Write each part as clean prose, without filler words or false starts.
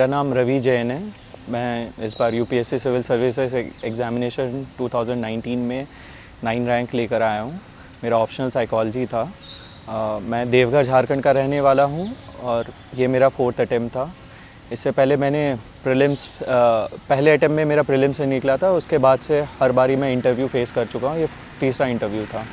नाम रवि जैन है। मैं इस बार यूपीएससी सिविल सर्विसेज एग्ज़ामिनेशन 2019 में 9 रैंक लेकर आया हूँ। मेरा ऑप्शनल साइकोलॉजी था। मैं देवघर झारखंड का रहने वाला हूँ और ये मेरा 4th अटेम्प्ट था। इससे पहले मैंने प्रीलिम्स पहले अटेम्प्ट में मेरा प्रीलिम्स से निकला था। उसके बाद से हर बारी मैं इंटरव्यू फेस कर चुका हूँ। ये तीसरा इंटरव्यू था।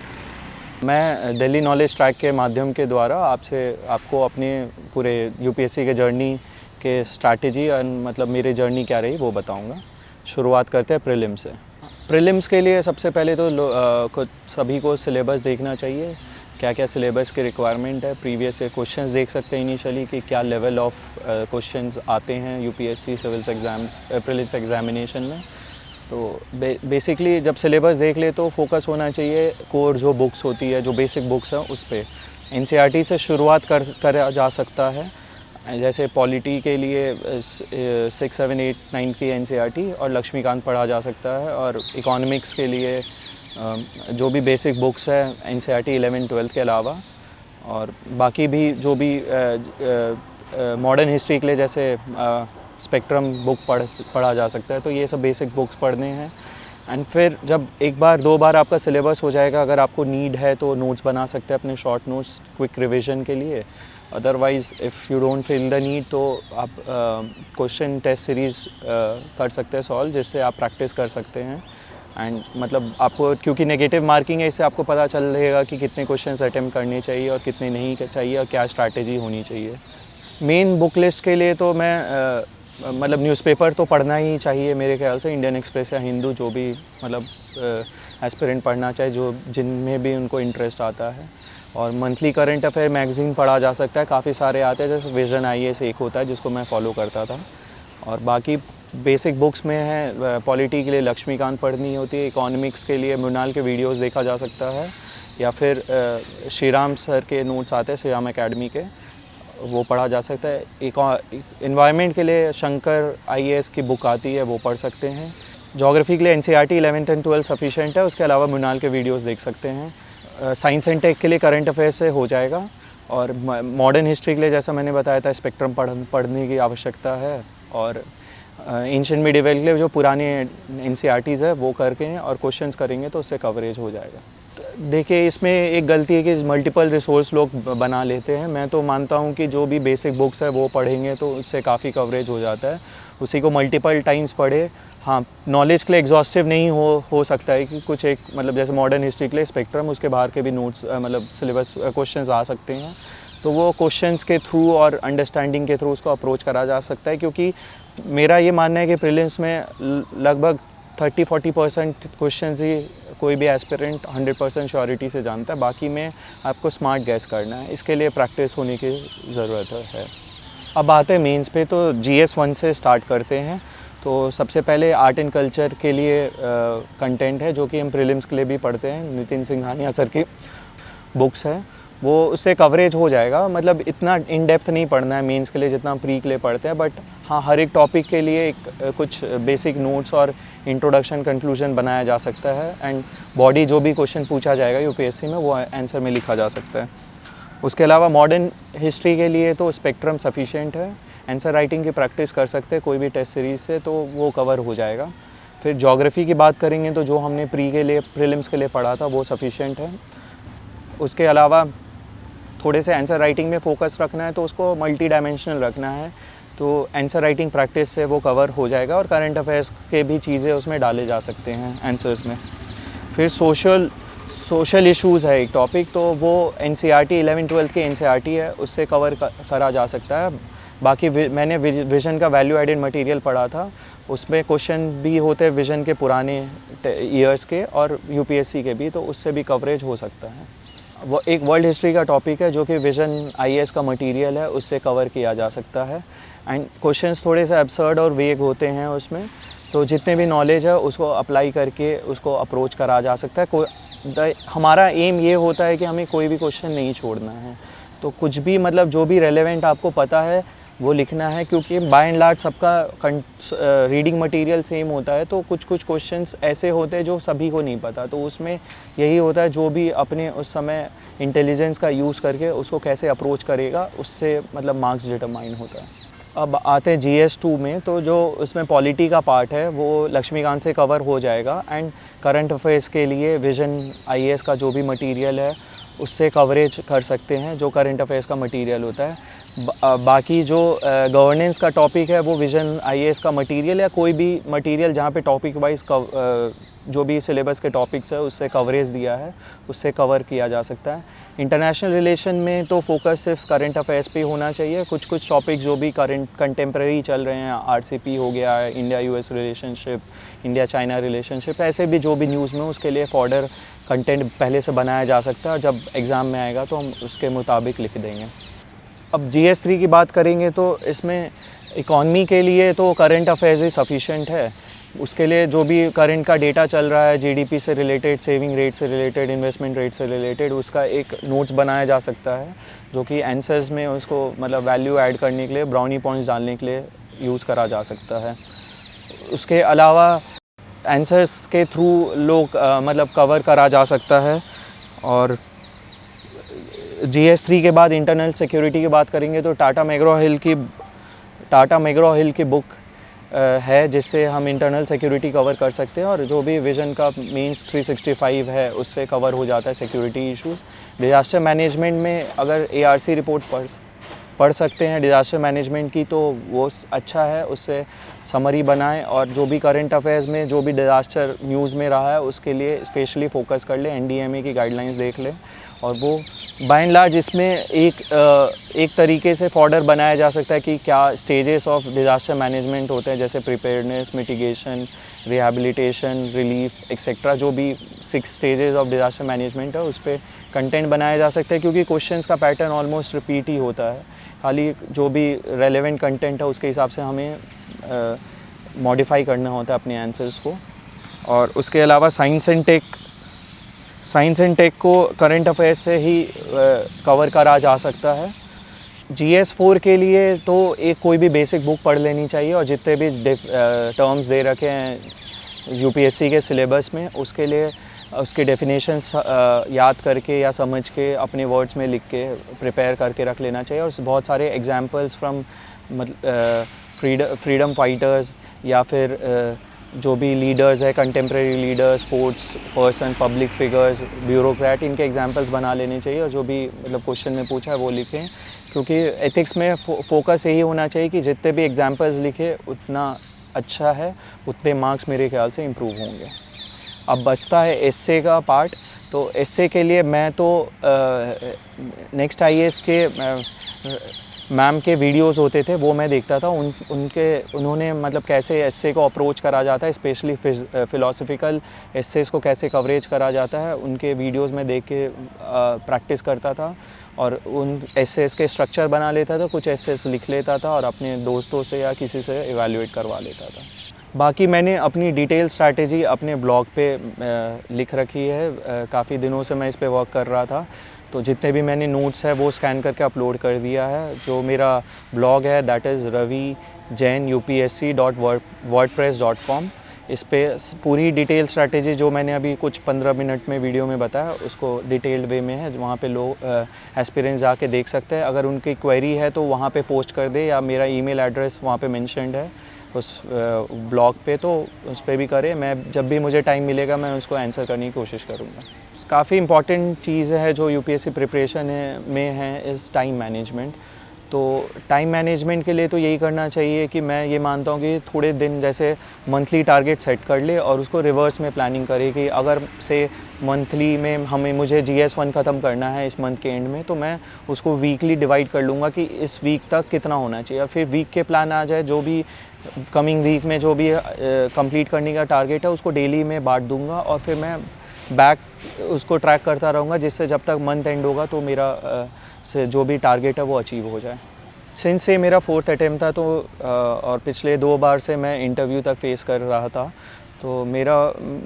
मैं दिल्ली नॉलेज ट्रैक के माध्यम के द्वारा आपको अपने पूरे यूपीएससी के जर्नी के स्ट्रैटेजी और मतलब मेरी जर्नी क्या रही वो बताऊंगा। शुरुआत करते हैं प्रीलिम्स से। प्रीलिम्स के लिए सबसे पहले तो सभी को सिलेबस देखना चाहिए, क्या क्या सिलेबस की रिक्वायरमेंट है। प्रीवियस क्वेश्चंस देख सकते हैं इनिशियली कि क्या लेवल ऑफ क्वेश्चंस आते हैं UPSC civils exams prelims examination में। तो बेसिकली जब सिलेबस देख ले तो फोकस होना चाहिए कोर जो बुक्स होती है, जो बेसिक बुक्स हैं उस पर। एनसीईआरटी से शुरुआत करा जा सकता है। जैसे पॉलिटी के लिए 6, 7, 8, 9 की एनसीईआरटी और लक्ष्मीकांत पढ़ा जा सकता है। और इकोनॉमिक्स के लिए जो भी बेसिक बुक्स है एनसीईआरटी 11, 12 के अलावा, और बाकी भी जो भी मॉडर्न हिस्ट्री के लिए जैसे स्पेक्ट्रम बुक पढ़ा जा सकता है। तो ये सब बेसिक बुक्स पढ़ने हैं। एंड फिर जब एक बार 2 बार आपका सिलेबस हो जाएगा, अगर आपको नीड है तो नोट्स बना सकते हैं अपने शॉर्ट नोट्स क्विक रिवीजन के लिए। Otherwise if you don't feel the need तो आप क्वेश्चन टेस्ट सीरीज़ कर सकते हैं सॉल्व, जिससे आप प्रैक्टिस कर सकते हैं। एंड मतलब आपको क्योंकि नेगेटिव मार्किंग है, इससे आपको पता चल रहेगा कि कितने क्वेश्चंस अटेम्प्ट करने चाहिए और कितने नहीं चाहिए और क्या स्ट्रैटेजी होनी चाहिए। मेन बुक लिस्ट के लिए तो मैं मतलब न्यूज़पेपर तो पढ़ना ही चाहिए मेरे ख्याल से। इंडियन एक्सप्रेस या हिंदू, जो भी मतलब एस्पिरेंट पढ़ना चाहे, जो जिनमें भी उनको इंटरेस्ट आता है। और मंथली करंट अफेयर मैगज़ीन पढ़ा जा सकता है, काफ़ी सारे आते हैं। जैसे विजन आईएएस एक होता है जिसको मैं फॉलो करता था। और बाकी बेसिक बुक्स में है पॉलिटी के लिए लक्ष्मीकांत पढ़नी होती है। इकोनॉमिक्स के लिए मृणाल के वीडियोस देखा जा सकता है, या फिर श्रीराम सर के नोट्स आते हैं श्रीराम एकेडमी के, वो पढ़ा जा सकता है। इन्वायरमेंट के लिए शंकर आईएएस की बुक आती है, वो पढ़ सकते हैं। ज्योग्राफी के लिए एनसीईआरटी 11 और 12 सफिशिएंट है। उसके अलावा मृणाल के वीडियोस देख सकते हैं। साइंस एंड टेक के लिए करंट अफेयर्स से हो जाएगा। और मॉडर्न हिस्ट्री के लिए जैसा मैंने बताया था स्पेक्ट्रम पढ़ने की आवश्यकता है। और एंशिएंट मिडिवल के लिए जो पुराने एनसीईआरटीज़ है वो करके और क्वेश्चंस करेंगे तो उससे कवरेज हो जाएगा। देखिए, इसमें एक गलती है कि मल्टीपल रिसोर्स लोग बना लेते हैं। मैं तो मानता हूँ कि जो भी बेसिक बुक्स है वो पढ़ेंगे तो उससे काफ़ी कवरेज हो जाता है। उसी को मल्टीपल टाइम्स पढ़े। हाँ, नॉलेज के लिए एग्जॉस्टिव नहीं हो सकता है कि कुछ एक मतलब जैसे मॉडर्न हिस्ट्री के लिए स्पेक्ट्रम, उसके बाहर के भी नोट्स मतलब सिलेबस क्वेश्चंस आ सकते हैं। तो वो क्वेश्चंस के थ्रू और अंडरस्टैंडिंग के थ्रू उसको अप्रोच करा जा सकता है। क्योंकि मेरा ये मानना है कि प्रीलिम्स में लगभग 30-40% क्वेश्चंस ही कोई भी एस्पिरेंट 100% श्योरिटी से जानता है। बाकी में आपको स्मार्ट गैस करना है, इसके लिए प्रैक्टिस होने की ज़रूरत है। अब आते हैं मेंस पे, तो GS 1 से स्टार्ट करते हैं। तो सबसे पहले आर्ट एंड कल्चर के लिए कंटेंट है, जो कि हम प्रीलिम्स के लिए भी पढ़ते हैं। नितिन सिंघानिया सर की बुक्स है, वो उससे कवरेज हो जाएगा। मतलब इतना इन डेप्थ नहीं पढ़ना है मेंस के लिए जितना प्री के लिए पढ़ते हैं। बट हाँ, हर एक टॉपिक के लिए कुछ बेसिक नोट्स और इंट्रोडक्शन कंक्लूजन बनाया जा सकता है। एंड बॉडी जो भी क्वेश्चन पूछा जाएगा यूपीएससी में वो आंसर में लिखा जा सकता है। उसके अलावा मॉडर्न हिस्ट्री के लिए तो स्पेक्ट्रम सफिशिएंट है। आंसर राइटिंग की प्रैक्टिस कर सकते हैं कोई भी टेस्ट सीरीज़ से, तो वो कवर हो जाएगा। फिर ज्योग्राफी की बात करेंगे तो जो हमने प्री के लिए प्रीलिम्स के लिए पढ़ा था वो सफिशिएंट है। उसके अलावा थोड़े से आंसर राइटिंग में फोकस रखना है तो उसको मल्टी डायमेंशनल रखना है, तो आंसर राइटिंग प्रैक्टिस से वो कवर हो जाएगा। और करंट अफेयर्स के भी चीज़ें उसमें डाले जा सकते हैं आंसर्स में। फिर सोशल इश्यूज़ है एक टॉपिक, तो वो एनसीईआरटी 11, 12 की एनसीईआरटी है, उससे कवर करा जा सकता है। बाकी मैंने विजन का वैल्यू एडेड मटेरियल पढ़ा था, उसमें क्वेश्चन भी होते हैं विजन के पुराने ईयर्स के और यूपीएससी के भी, तो उससे भी कवरेज हो सकता है। वो एक वर्ल्ड हिस्ट्री का टॉपिक है जो कि विजन आईएएस का मटेरियल है, उससे कवर किया जा सकता है। एंड क्वेश्चंस थोड़े से एब्सर्ड और वेग होते हैं उसमें, तो जितने भी नॉलेज है उसको अप्लाई करके उसको अप्रोच करा जा सकता है। हमारा एम ये होता है कि हमें कोई भी क्वेश्चन नहीं छोड़ना है। तो कुछ भी मतलब जो भी रेलेवेंट आपको पता है वो लिखना है, क्योंकि बाय एंड लार्ज सबका रीडिंग मटेरियल सेम होता है। तो कुछ क्वेश्चंस ऐसे होते हैं जो सभी को नहीं पता, तो उसमें यही होता है जो भी अपने उस समय इंटेलिजेंस का यूज़ करके उसको कैसे अप्रोच करेगा, उससे मतलब मार्क्स डिटरमाइन होता है। अब आते हैं GS2 में, तो जो उसमें पॉलिटी का पार्ट है वो लक्ष्मीकांत से कवर हो जाएगा, एंड करंट अफेयर्स के लिए विजन IAS का जो भी मटेरियल है उससे कवरेज कर सकते हैं, जो करंट अफेयर्स का मटेरियल होता है। बाकी जो गवर्नेंस का टॉपिक है वो विजन IAS का मटेरियल या कोई भी मटेरियल जहाँ पे टॉपिक वाइज जो भी सिलेबस के टॉपिक्स है उससे कवरेज दिया है उससे कवर किया जा सकता है। इंटरनेशनल रिलेशन में तो फोकस सिर्फ करंट अफेयर्स पे होना चाहिए। कुछ कुछ टॉपिक जो भी करंट कंटेम्प्रेरी चल रहे हैं, RCP हो गया, India US relationship, India China relationship, ऐसे भी जो भी न्यूज़ में उसके लिए फॉर्डर कंटेंट पहले से बनाया जा सकता है, और जब एग्ज़ाम में आएगा तो हम उसके मुताबिक लिख देंगे। अब GS3 की बात करेंगे तो इसमें इकॉनमी के लिए तो करंट अफेयर्स ही सफिशिएंट है। उसके लिए जो भी करंट का डेटा चल रहा है, GDP से रिलेटेड, सेविंग रेट से रिलेटेड, इन्वेस्टमेंट रेट से रिलेटेड, उसका एक नोट्स बनाया जा सकता है जो कि आंसर्स में उसको मतलब वैल्यू ऐड करने के लिए, ब्राउनी पॉइंट्स डालने के लिए यूज़ करा जा सकता है। उसके अलावा आंसर्स के थ्रू लोग मतलब कवर करा जा सकता है। और GS3 के बाद इंटरनल सिक्योरिटी की बात करेंगे तो टाटा मैग्रो हिल की बुक है जिससे हम इंटरनल सिक्योरिटी कवर कर सकते हैं, और जो भी विजन का मीन्स 365 है उससे कवर हो जाता है सिक्योरिटी इश्यूज़। डिज़ास्टर मैनेजमेंट में अगर ARC रिपोर्ट पढ़ सकते हैं डिज़ास्टर मैनेजमेंट की, तो वो अच्छा है, उससे समरी बनाएं, और जो भी करंट अफेयर्स में जो भी डिज़ास्टर न्यूज़ में रहा है उसके लिए स्पेशली फ़ोकस कर लें, NDMA की गाइडलाइंस देख लें, और वो बाय एंड लार्ज इसमें एक तरीके से फॉर्डर बनाया जा सकता है कि क्या स्टेजेस ऑफ डिज़ास्टर मैनेजमेंट होते हैं, जैसे preparedness, mitigation, rehabilitation, relief etcetera, जो भी 6 स्टेजेस ऑफ डिज़ास्टर मैनेजमेंट है उस पर कंटेंट बनाया जा सकता है, क्योंकि क्वेश्चंस का पैटर्न ऑलमोस्ट रिपीट ही होता है। खाली जो भी रेलेवेंट कंटेंट है उसके हिसाब से हमें मॉडिफाई करना होता है अपने आंसर्स को। और उसके अलावा साइंस एंड टेक को करंट अफेयर्स से ही कवर करा जा सकता है। GS4 के लिए तो एक कोई भी बेसिक बुक पढ़ लेनी चाहिए, और जितने भी टर्म्स दे रखे हैं UPSC के सिलेबस में उसके लिए उसके डेफिनेशंस याद करके या समझ के अपने वर्ड्स में लिख के प्रिपेयर करके रख लेना चाहिए। और बहुत सारे एग्जांपल्स फ्रॉम फ्रीडम फाइटर्स या फिर जो भी लीडर्स है, contemporary leaders, sports person, public figures, bureaucrat, इनके एग्जांपल्स बना लेने चाहिए, और जो भी मतलब क्वेश्चन में पूछा है वो लिखें, क्योंकि एथिक्स में फोकस यही होना चाहिए कि जितने भी एग्जांपल्स लिखे उतना अच्छा है, उतने मार्क्स मेरे ख्याल से इम्प्रूव होंगे। अब बचता है एस्से का पार्ट, तो एस्से के लिए मैं तो नेक्स्ट IAS के मैम के वीडियोस होते थे वो मैं देखता था, उन्होंने मतलब कैसे एस्से को अप्रोच करा जाता है, स्पेशली फ़िलोसफिकल एस्सेस को कैसे कवरेज करा जाता है, उनके वीडियोस में देख के प्रैक्टिस करता था, और उन एस्सेस के स्ट्रक्चर बना लेता था, कुछ एस्सेस लिख लेता था और अपने दोस्तों से या किसी से इवैल्यूएट करवा लेता था। बाकी मैंने अपनी डिटेल स्ट्रैटेजी अपने ब्लॉग पे लिख रखी है, काफ़ी दिनों से मैं इस पे वर्क कर रहा था, तो जितने भी मैंने नोट्स है वो स्कैन करके अपलोड कर दिया है। जो मेरा ब्लॉग है दैट इज़ ravijainupsc.wordpress.com। इस पे पूरी डिटेल स्ट्रैटेजी जो मैंने अभी कुछ 15 मिनट में वीडियो में बताया उसको डिटेल्ड वे में है, वहाँ पे लोग एस्पिरेंट्स जाके देख सकते हैं। अगर उनकी क्वेरी है तो वहाँ पे पोस्ट कर दे, या मेरा ईमेल एड्रेस वहाँ पे मेंशन्ड है उस ब्लॉग पे, तो उस पर भी करें। मैं जब भी मुझे टाइम मिलेगा मैं उसको आंसर करने की कोशिश करूँगा। काफ़ी इंपॉर्टेंट चीज़ है जो UPSC प्रिपरेशन में है इज़ टाइम मैनेजमेंट। तो टाइम मैनेजमेंट के लिए तो यही करना चाहिए कि मैं ये मानता हूँ कि थोड़े दिन जैसे मंथली टारगेट सेट कर ले और उसको रिवर्स में प्लानिंग करे कि अगर से मंथली में मुझे GS1 ख़त्म करना है इस मंथ के एंड में, तो मैं उसको वीकली डिवाइड कर लूँगा कि इस वीक तक कितना होना चाहिए। फिर वीक के प्लान आ जाए, जो भी कमिंग वीक में जो भी कंप्लीट करने का टारगेट है उसको डेली में बांट दूँगा, और फिर मैं बैक उसको ट्रैक करता रहूँगा, जिससे जब तक मंथ एंड होगा तो मेरा से जो भी टारगेट है वो अचीव हो जाए। सिंस ये मेरा 4th अटैम्प्ट था, तो और पिछले 2 बार से मैं इंटरव्यू तक फेस कर रहा था, तो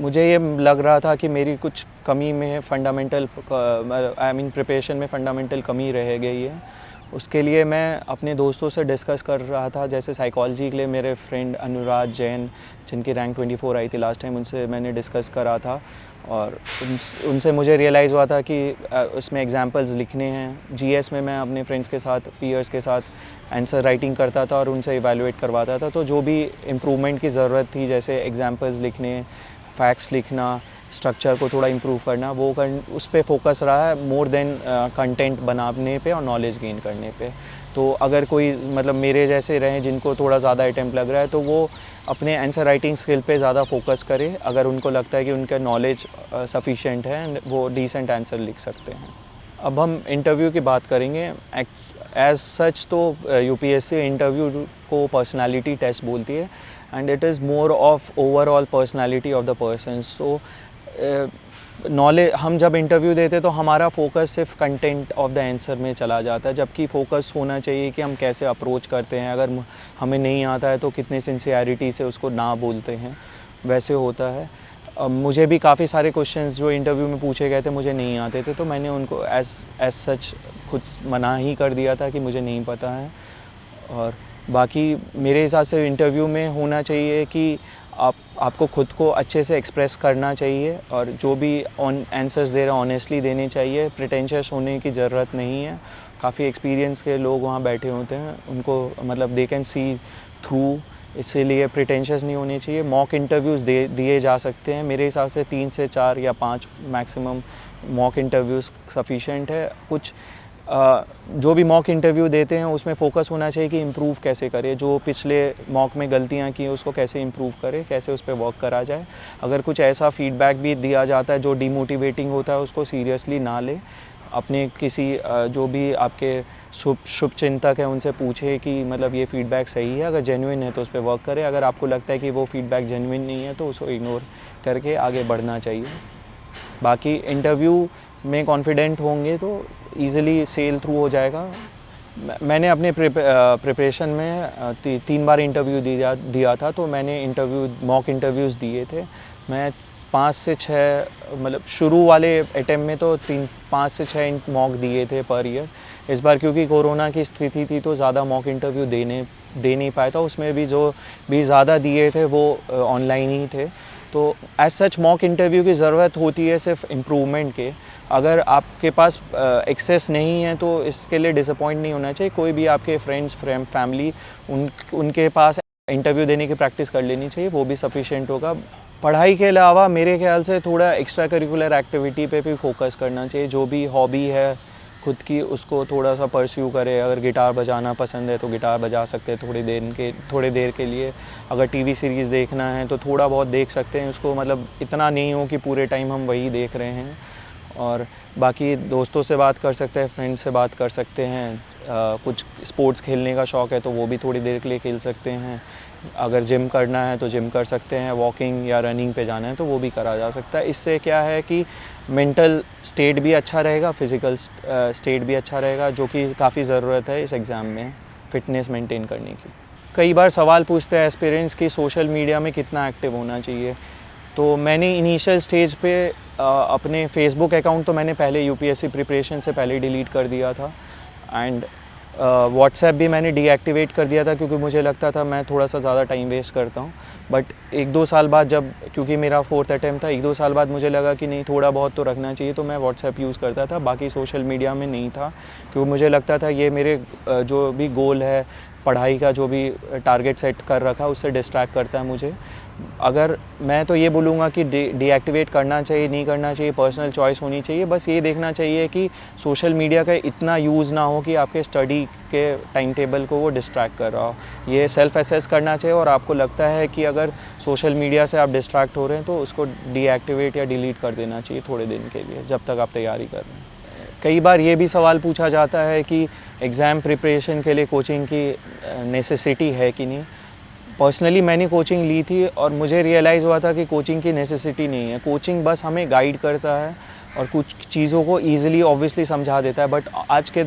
मुझे ये लग रहा था कि मेरी कुछ कमी में फंडामेंटल प्रिपरेशन में फंडामेंटल कमी रह गई है, उसके लिए मैं अपने दोस्तों से डिस्कस कर रहा था। जैसे साइकोलॉजी के लिए मेरे फ्रेंड अनुराग जैन, जिनकी रैंक 24 आई थी लास्ट टाइम, उनसे मैंने डिस्कस करा था और उनसे मुझे रियलाइज़ हुआ था कि उसमें एग्जांपल्स लिखने हैं। जीएस में मैं अपने फ्रेंड्स के साथ, पीयर्स के साथ आंसर राइटिंग करता था और उनसे इवैल्यूएट करवाता था। तो जो भी इम्प्रूवमेंट की ज़रूरत थी, जैसे एग्जांपल्स लिखने, फैक्ट्स लिखना, स्ट्रक्चर को थोड़ा इम्प्रूव करना, उस पे फोकस रहा है मोर देन कंटेंट बनाने पे और नॉलेज गेन करने पे। तो अगर कोई मतलब मेरे जैसे रहें जिनको थोड़ा ज़्यादा अटेम्प्ट लग रहा है, तो वो अपने आंसर राइटिंग स्किल पे ज़्यादा फोकस करे। अगर उनको लगता है कि उनका नॉलेज सफिशिएंट है, वो डिसेंट आंसर लिख सकते हैं। अब हम इंटरव्यू की बात करेंगे। एज सच तो यूपीएससी इंटरव्यू को पर्सनालिटी टेस्ट बोलती है and it is more of overall personality of the person. So knowledge, हम जब इंटरव्यू देते तो हमारा फोकस सिर्फ कंटेंट ऑफ द आंसर में चला जाता है, जबकि फोकस होना चाहिए कि हम कैसे अप्रोच करते हैं। अगर हमें नहीं आता है तो कितने सिंसियरिटी से उसको ना बोलते हैं, वैसे होता है। मुझे भी काफ़ी सारे क्वेश्चंस जो इंटरव्यू में पूछे गए थे मुझे नहीं आते थे, तो मैंने उनको एज सच खुद मना ही कर दिया था कि मुझे नहीं पता है। और बाकी मेरे हिसाब से इंटरव्यू में होना चाहिए कि आपको खुद को अच्छे से एक्सप्रेस करना चाहिए और जो भी आंसर्स दे रहे हैं ऑनेस्टली देने चाहिए। प्रिटेंशियस होने की ज़रूरत नहीं है। काफ़ी एक्सपीरियंस के लोग वहाँ बैठे होते हैं, उनको मतलब दे कैन सी थ्रू, इसीलिए प्रिटेंशियस नहीं होने चाहिए। मॉक इंटरव्यूज़ दिए जा सकते हैं। मेरे हिसाब से 3 से 4 या 5 मैक्सिमम मॉक इंटरव्यूज़ सफिशेंट है। कुछ जो भी मॉक इंटरव्यू देते हैं उसमें फ़ोकस होना चाहिए कि इम्प्रूव कैसे करें, जो पिछले मॉक में गलतियां की उसको कैसे इम्प्रूव करें, कैसे उस पर वर्क करा जाए। अगर कुछ ऐसा फीडबैक भी दिया जाता है जो डिमोटिवेटिंग होता है, उसको सीरियसली ना ले। अपने किसी जो भी आपके शुभ चिंतक हैं उनसे पूछे कि मतलब ये फ़ीडबैक सही है, अगर जेन्युइन है तो उस पर वर्क करें। अगर आपको लगता है कि वो फ़ीडबैक जेन्युइन नहीं है तो उसको इग्नोर करके आगे बढ़ना चाहिए। बाकी इंटरव्यू में कॉन्फिडेंट होंगे तो ईज़िली सेल थ्रू हो जाएगा। मैंने अपने प्रिपरेशन में 3 बार इंटरव्यू दिया था, तो मैंने मॉक इंटरव्यूज़ दिए थे। मैं 5 से 6 मतलब शुरू वाले अटेम्प्ट में तो 5 से 6 मॉक दिए थे पर ईयर। इस बार क्योंकि कोरोना की स्थिति थी तो ज़्यादा मॉक इंटरव्यू दे नहीं पाया था। उसमें भी जो भी ज़्यादा दिए थे वो ऑनलाइन ही थे। तो एज सच मॉक इंटरव्यू की ज़रूरत होती है सिर्फ इम्प्रूवमेंट के। अगर आपके पास एक्सेस नहीं है तो इसके लिए डिसअपॉइंट नहीं होना चाहिए। कोई भी आपके फ्रेंड्स फैमिली उनके पास इंटरव्यू देने की प्रैक्टिस कर लेनी चाहिए, वो भी सफिशिएंट होगा। पढ़ाई के अलावा मेरे ख्याल से थोड़ा एक्स्ट्रा करिकुलर एक्टिविटी पे भी फोकस करना चाहिए। जो भी हॉबी है खुद की उसको थोड़ा सा परस्यू करे। अगर गिटार बजाना पसंद है तो गिटार बजा सकते हैं थोड़ी देर के लिए। अगर टीवी सीरीज़ देखना है तो थोड़ा बहुत देख सकते हैं उसको, मतलब इतना नहीं हो कि पूरे टाइम हम वही देख रहे हैं। और बाकी दोस्तों से बात कर सकते हैं, फ्रेंड्स से बात कर सकते हैं। कुछ स्पोर्ट्स खेलने का शौक़ है तो वो भी थोड़ी देर के लिए खेल सकते हैं। अगर जिम करना है तो जिम कर सकते हैं। वॉकिंग या रनिंग पे जाना है तो वो भी करा जा सकता है। इससे क्या है कि मेंटल स्टेट भी अच्छा रहेगा, फिज़िकल स्टेट भी अच्छा रहेगा, जो कि काफ़ी ज़रूरत है इस एग्ज़ाम में फ़िटनेस मेंटेन करने की। कई बार सवाल पूछते हैं एस्पिरेंट्स कि सोशल मीडिया में कितना एक्टिव होना चाहिए। तो मैंने इनिशियल स्टेज पे अपने फेसबुक अकाउंट तो मैंने पहले यूपीएससी प्रिपरेशन से पहले डिलीट कर दिया था एंड व्हाट्सएप भी मैंने डीएक्टिवेट कर दिया था, क्योंकि मुझे लगता था मैं थोड़ा सा ज़्यादा टाइम वेस्ट करता हूँ। बट 1-2 साल बाद, जब क्योंकि मेरा 4th अटैम्प्ट था, 1-2 साल बाद मुझे लगा कि नहीं, थोड़ा बहुत तो रखना चाहिए, तो मैं व्हाट्सएप यूज़ करता था। बाकी सोशल मीडिया में नहीं था, क्योंकि मुझे लगता था ये मेरे जो भी गोल है, पढ़ाई का जो भी टारगेट सेट कर रखा है, उससे डिस्ट्रैक्ट करता है मुझे। अगर मैं तो ये बोलूँगा कि डीएक्टिवेट करना चाहिए, नहीं करना चाहिए, पर्सनल चॉइस होनी चाहिए। बस ये देखना चाहिए कि सोशल मीडिया का इतना यूज़ ना हो कि आपके स्टडी के टाइम टेबल को वो डिस्ट्रैक्ट कर रहा हो। ये सेल्फ एसेस करना चाहिए, और आपको लगता है कि अगर सोशल मीडिया से आप डिस्ट्रैक्ट हो रहे हैं तो उसको डीएक्टिवेट या डिलीट कर देना चाहिए थोड़े दिन के लिए, जब तक आप तैयारी कर रहे हैं। कई बार ये भी सवाल पूछा जाता है कि एग्ज़ाम प्रिपरेशन के लिए कोचिंग की नेसेसिटी है कि नहीं। पर्सनली मैंने कोचिंग ली थी और मुझे रियलाइज़ हुआ था कि कोचिंग की नेसेसिटी नहीं है। कोचिंग बस हमें गाइड करता है और कुछ चीज़ों को ईज़िली ऑब्वियसली समझा देता है। बट आज के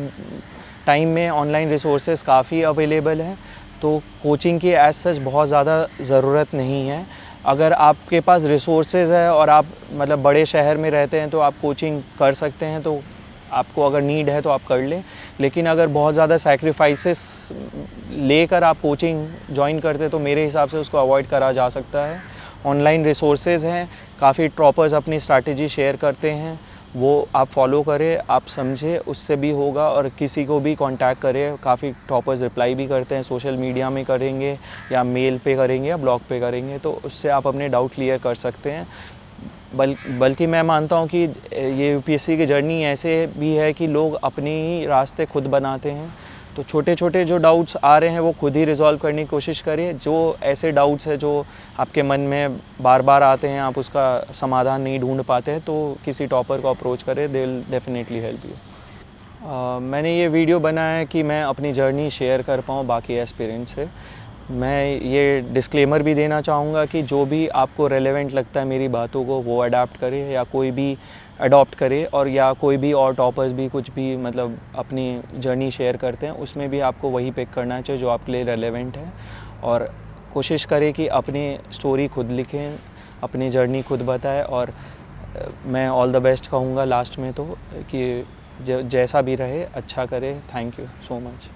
टाइम में ऑनलाइन रिसोर्सेज काफ़ी अवेलेबल हैं, तो कोचिंग की एज सच बहुत ज़्यादा ज़रूरत नहीं है। अगर आपके पास रिसोर्सेज है और आप मतलब बड़े शहर में रहते हैं तो आप कोचिंग कर सकते हैं, तो आपको अगर नीड है तो आप कर लें। लेकिन अगर बहुत ज़्यादा सैक्रिफाइसेस लेकर आप कोचिंग ज्वाइन करते तो मेरे हिसाब से उसको अवॉइड करा जा सकता है। ऑनलाइन रिसोर्सेज हैं, काफ़ी टॉपर्स अपनी स्ट्रैटेजी शेयर करते हैं, वो आप फॉलो करें, आप समझे, उससे भी होगा। और किसी को भी कांटेक्ट करें, काफ़ी टॉपर्स रिप्लाई भी करते हैं, सोशल मीडिया में करेंगे या मेल पे करेंगे या ब्लॉग पे करेंगे, तो उससे आप अपने डाउट क्लियर कर सकते हैं। बल्कि मैं मानता हूँ कि ये यूपीएससी की जर्नी ऐसे भी है कि लोग अपने ही रास्ते खुद बनाते हैं। तो छोटे छोटे जो डाउट्स आ रहे हैं वो खुद ही रिजॉल्व करने की कोशिश करिए। जो ऐसे डाउट्स हैं जो आपके मन में बार बार आते हैं, आप उसका समाधान नहीं ढूंढ पाते हैं, तो किसी टॉपर को अप्रोच करें, they will definitely help you. मैंने ये वीडियो बनाया है कि मैं अपनी जर्नी शेयर कर पाऊँ बाकी एस्पिरेंट्स से। मैं ये डिस्क्लेमर भी देना चाहूँगा कि जो भी आपको रेलेवेंट लगता है मेरी बातों को, वो अडाप्ट करें या कोई भी अडॉप्ट करे, और या कोई भी और टॉपर्स भी कुछ भी मतलब अपनी जर्नी शेयर करते हैं, उसमें भी आपको वही पिक करना चाहिए जो आपके लिए रेलेवेंट है। और कोशिश करें कि अपनी स्टोरी खुद लिखें, अपनी जर्नी खुद बताएं। और मैं ऑल द बेस्ट कहूँगा लास्ट में तो कि जैसा भी रहे अच्छा करे। Thank you so much.